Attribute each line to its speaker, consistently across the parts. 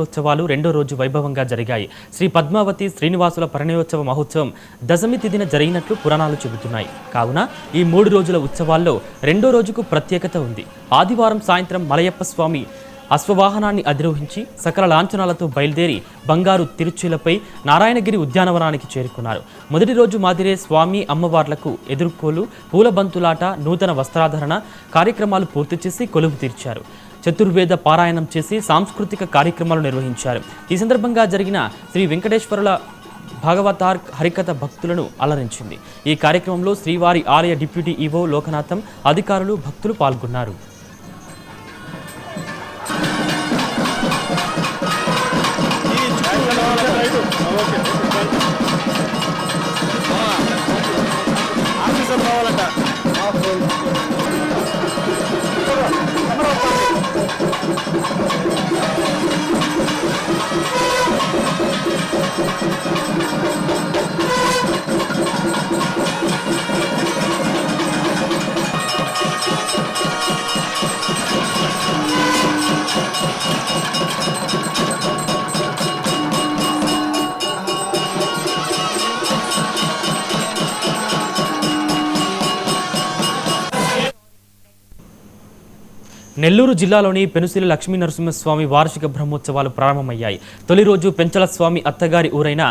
Speaker 1: ఉత్సవాలు రెండో రోజు వైభవంగా జరిగాయి. శ్రీ పద్మావతి శ్రీనివాసుల పరిణయోత్సవ మహోత్సవం దశమి తిథిన జరిగినట్లు పురాణాలు చెబుతున్నాయి. కావున ఈ 3 రోజుల ఉత్సవాల్లో రెండో రోజుకు ప్రత్యేకత ఉంది. ఆదివారం సాయంత్రం మలయప్ప స్వామి అశ్వవాహనాన్ని అధిరోహించి సకల లాంఛనాలతో బయలుదేరి బంగారు తిరుచులపై నారాయణగిరి ఉద్యానవనానికి చేరుకున్నారు. మొదటి రోజు మాదిరే స్వామి అమ్మవార్లకు ఎదుర్కోలు, పూలబంతులాట, నూతన వస్త్రాధరణ కార్యక్రమాలు పూర్తి చేసి కొలువు తీర్చారు. చతుర్వేద పారాయణం చేసి సాంస్కృతిక కార్యక్రమాలు నిర్వహించారు. ఈ సందర్భంగా జరిగిన శ్రీ వెంకటేశ్వరుల భాగవతార్ హరికథ భక్తులను అలరించింది. ఈ కార్యక్రమంలో శ్రీవారి ఆలయ డిప్యూటీ ఈవో లోకనాథం, అధికారులు, భక్తులు పాల్గొన్నారు. నెల్లూరు జిల్లాలోని పెనుసిలి లక్ష్మీ నరసింహస్వామి వార్షిక బ్రహ్మోత్సవాలు ప్రారంభమయ్యాయి. తొలి రోజు పెంచల స్వామి అత్తగారి ఊరైన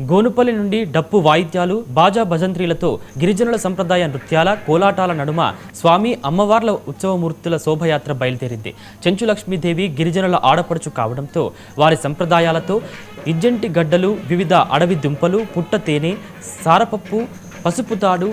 Speaker 1: గోనుపల్లి నుండి డప్పు వాయిద్యాలు, బాజా భజంత్రీలతో గిరిజనుల సంప్రదాయ నృత్యాల, కోలాటాల నడుమ స్వామి అమ్మవార్ల ఉత్సవమూర్తుల శోభయాత్ర బయలుదేరింది. చెంచు లక్ష్మీదేవి గిరిజనుల ఆడపడుచు కావడంతో వారి సంప్రదాయాలతో ఇజ్జంటి గడ్డలు, వివిధ అడవి దుంపలు, పుట్ట తేనె, సారపప్పు, పసుపుతాడు,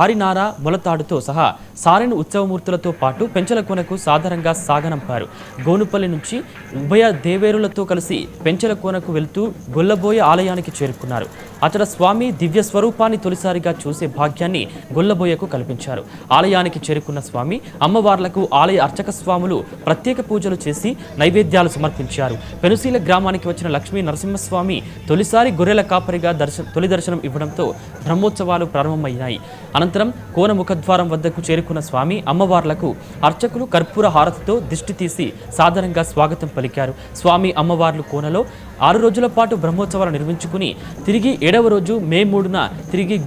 Speaker 1: ఆరినార, మొలతాడుతో సహా సారెను ఉత్సవమూర్తులతో పాటు పెంచల కోనకు సాధారణంగా సాగనంపారు. గోనుపల్లి నుంచి ఉభయ దేవేరులతో కలిసి పెంచల కోనకు వెళ్తూ గొల్లబోయ ఆలయానికి చేరుకున్నారు. అతడ స్వామి దివ్య స్వరూపాన్ని తొలిసారిగా చూసే భాగ్యాన్ని గొల్లబోయకు కల్పించారు. ఆలయానికి చేరుకున్న స్వామి అమ్మవార్లకు ఆలయ అర్చక స్వాములు ప్రత్యేక పూజలు చేసి నైవేద్యాలు సమర్పించారు. పెనుసీల గ్రామానికి వచ్చిన లక్ష్మీ నరసింహస్వామి తొలిసారి గొర్రెల కాపరిగా తొలి దర్శనం ఇవ్వడంతో బ్రహ్మోత్సవాలు ప్రారంభమయ్యాయి. అనంతరం కోన ముఖద్వారం వద్దకు చేరుకున్న స్వామి అమ్మవార్లకు అర్చకులు కర్పూర హారతితో దిష్టి తీసి సాధారణంగా స్వాగతం పలికారు. స్వామి అమ్మవార్లు కోనలో 6 రోజుల పాటు బ్రహ్మోత్సవాలు నిర్వహించుకుని తిరిగి 7వ రోజు మే 3న తిరిగి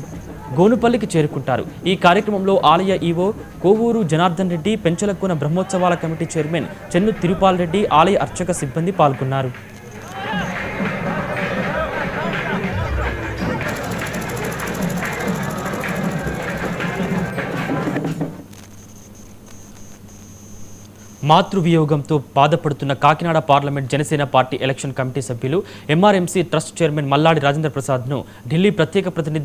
Speaker 1: గోనుపల్లికి చేరుకుంటారు. ఈ కార్యక్రమంలో ఆలయ ఈవో కోవూరు జనార్దన్ రెడ్డి, పెంచల కోన బ్రహ్మోత్సవాల కమిటీ చైర్మన్ చెన్ను తిరుపాల్ రెడ్డి, ఆలయ అర్చక సిబ్బంది పాల్గొన్నారు. మాతృవియోగంతో బాధపడుతున్న Kakinada parliament Janasena party election committee సభ్యులు ఎంఆర్ఎంసీ ట్రస్ట్ చైర్మన్ మల్లాడి రాజేంద్ర ప్రసాద్ను ఢిల్లీ ప్రత్యేక ప్రతినిధి